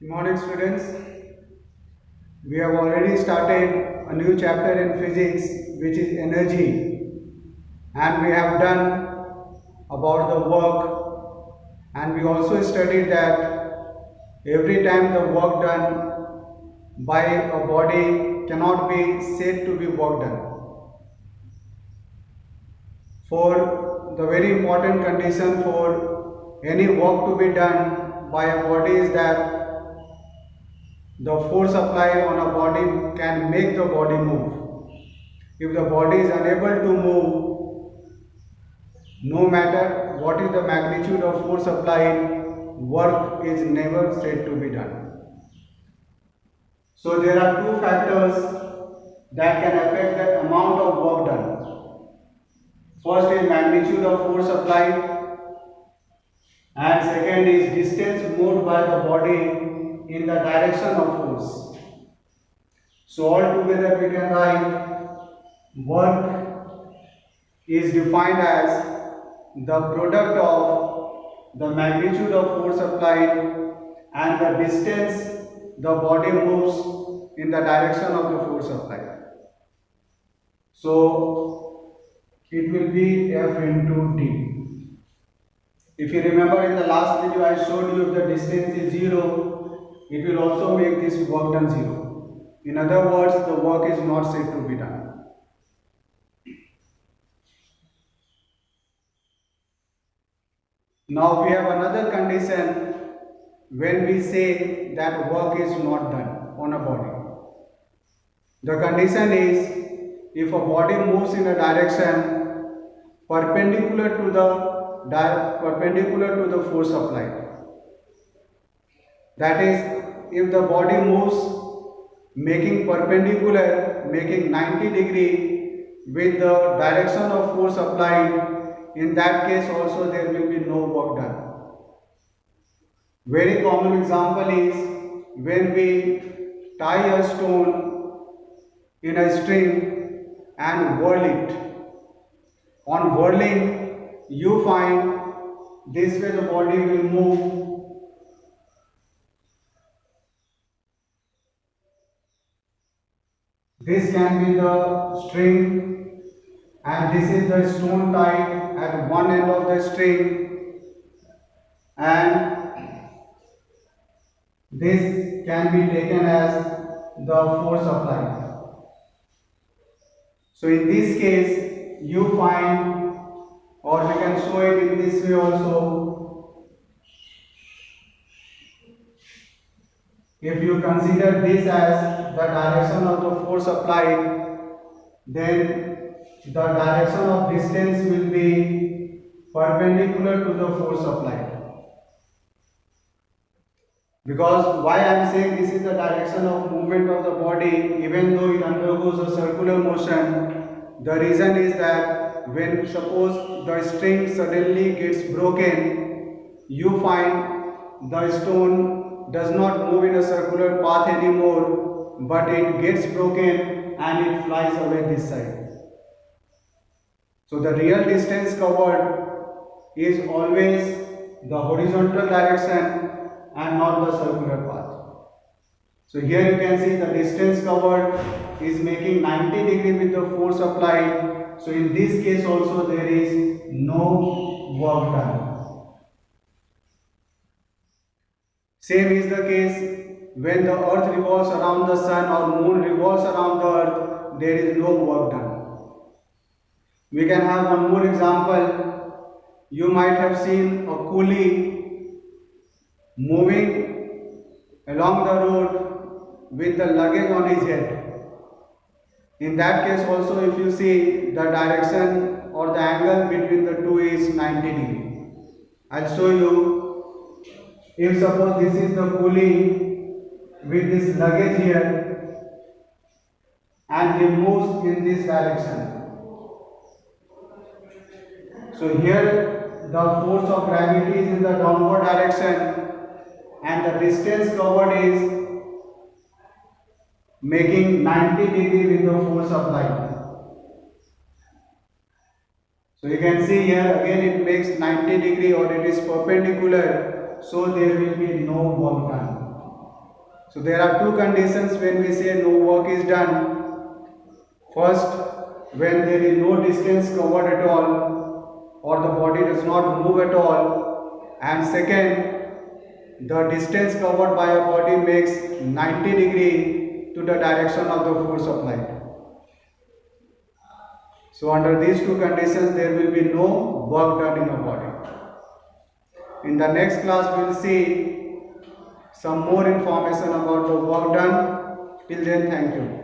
Good morning, students. We have already started a new chapter in physics, which is energy, and we have done about the work, and we also studied that every time the work done by a body cannot be said to be work done. For the very important condition for any work to be done by a body is that the force applied on a body can make the body move. If the body is unable to move, no matter what is the magnitude of force applied, work is never said to be done. So there are two factors that can affect the amount of work done. First is magnitude of force applied, and second is distance moved by the body in the direction of force. So all together we can write work is defined as the product of the magnitude of force applied and the distance the body moves in the direction of the force applied. So it will be F into T. If you remember in the last video I showed you if the distance is 0, it will also make this work done 0. In other words, the work is not said to be done. Now we have another condition when we say that work is not done on a body. The condition is if a body moves in a direction perpendicular to the force applied. That is, if the body moves making perpendicular, making 90 degree with the direction of force applied, in that case also there will be no work done. Very common example is when we tie a stone in a string and whirl it. On whirling, you find this way the body will move. This can be the string and this is the stone tied at one end of the string, and this can be taken as the force applied. So in this case you find, or we can show it in this way also. If you consider this as the direction of the force applied, then the direction of distance will be perpendicular to the force applied. Because why I am saying this is the direction of movement of the body even though it undergoes a circular motion, the reason is that when suppose the string suddenly gets broken, you find the stone does not move in a circular path anymore, but it gets broken and it flies away this side. So the real distance covered is always the horizontal direction and not the circular path. So here you can see the distance covered is making 90 degree with the force applied. So in this case also there is no work done. Same is the case when the earth revolves around the sun or moon revolves around the earth, there is no work done. We can have one more example. You might have seen a coolie moving along the road with the luggage on his head. In that case also if you see the direction or the angle between the two is 90 degree. I'll show you. If suppose this is the coolie with this luggage here and he moves in this direction. So here the force of gravity is in the downward direction and the distance covered is making 90 degree with the force applied. So you can see here again it makes 90 degree or it is perpendicular, so there will be no work done. So there are two conditions when we say no work is done. First, when there is no distance covered at all or the body does not move at all, and second, the distance covered by a body makes 90 degree to the direction of the force applied. So under these two conditions there will be no work done in a body. In the next class we will see some more information about the work done. Till then, thank you.